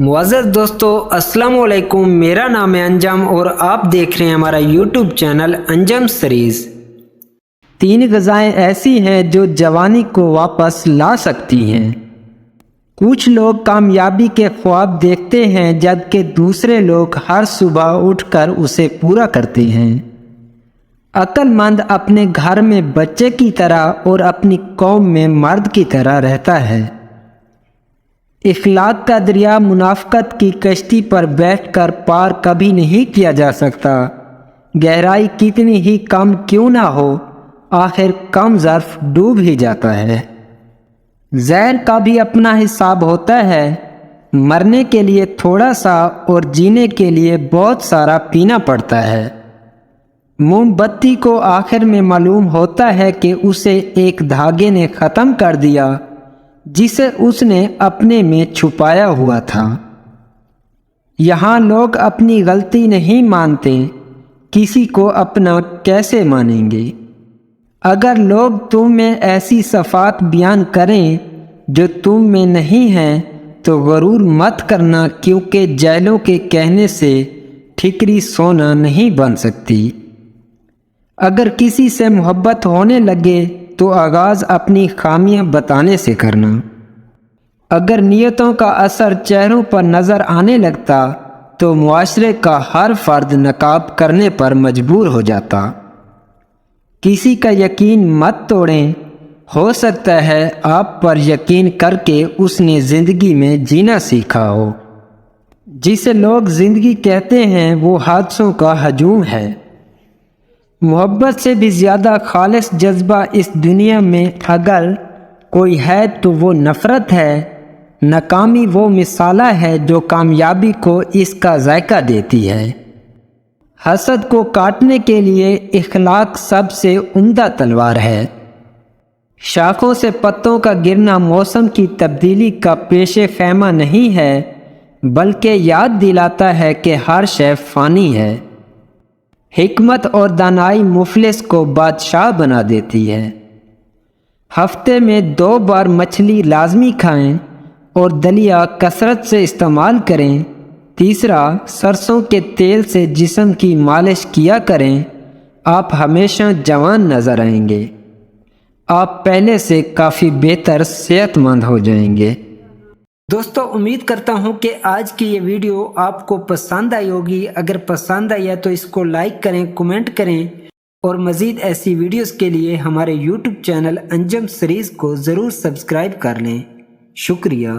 मुअज़्ज़ज़ दोस्तों, अस्सलाम वालेकुम। मेरा नाम है अंजम और आप देख रहे हैं हमारा यूट्यूब चैनल अंजम सीरीज़। 3 ग़िज़ाएँ ऐसी हैं जो जवानी को वापस ला सकती हैं। कुछ लोग कामयाबी के ख्वाब देखते हैं जबकि दूसरे लोग हर सुबह उठकर उसे पूरा करते हैं। अक्लमंद अपने घर में बच्चे की तरह और अपनी कौम में मर्द की तरह रहता है। इखलाक का दरिया मुनाफ़क़त की कश्ती पर बैठकर पार कभी नहीं किया जा सकता। गहराई कितनी ही कम क्यों ना हो, आखिर कम ज़र्फ़ डूब ही जाता है। ज़हर का भी अपना हिसाब होता है। मरने के लिए थोड़ा सा और जीने के लिए बहुत सारा पीना पड़ता है। मोमबत्ती को आखिर में मालूम होता है कि उसे एक धागे ने ख़त्म कर दिया जिसे उसने अपने में छुपाया हुआ था। यहाँ लोग अपनी गलती नहीं मानते, किसी को अपना कैसे मानेंगे। अगर लोग तुम में ऐसी सफ़ात बयान करें जो तुम में नहीं है तो गरूर मत करना, क्योंकि जैलों के कहने से ठिकरी सोना नहीं बन सकती। अगर किसी से मोहब्बत होने लगे तो आगाज़ अपनी खामियां बताने से करना। अगर नियतों का असर चेहरों पर नज़र आने लगता तो मुआशरे का हर फ़र्द नकाब करने पर मजबूर हो जाता। किसी का यकीन मत तोड़ें, हो सकता है आप पर यकीन करके उसने ज़िंदगी में जीना सीखा हो। जिसे लोग ज़िंदगी कहते हैं वो हादसों का हजूम है। मोहब्बत से भी ज़्यादा खालिस जज्बा इस दुनिया में अगर कोई है तो वो नफ़रत है। नाकामी वो मिसाला है जो कामयाबी को इसका जायका देती है। हसद को काटने के लिए इखलाक सबसे उम्दा तलवार है। शाखों से पत्तों का गिरना मौसम की तब्दीली का पेशे ख़ैमा नहीं है, बल्कि याद दिलाता है कि हर शय फ़ानी है। हिकमत और दानाई मुफलिस को बादशाह बना देती है। हफ्ते में 2 बार मछली लाजमी खाएं और दलिया कसरत से इस्तेमाल करें। तीसरा, सरसों के तेल से जिस्म की मालिश किया करें। आप हमेशा जवान नज़र आएंगे। आप पहले से काफ़ी बेहतर सेहतमंद हो जाएंगे। दोस्तों, उम्मीद करता हूं कि आज की ये वीडियो आपको पसंद आई होगी। अगर पसंद आई है तो इसको लाइक करें, कमेंट करें और मज़ीद ऐसी वीडियोस के लिए हमारे यूट्यूब चैनल अंजम सीरीज़ को ज़रूर सब्सक्राइब कर लें। शुक्रिया।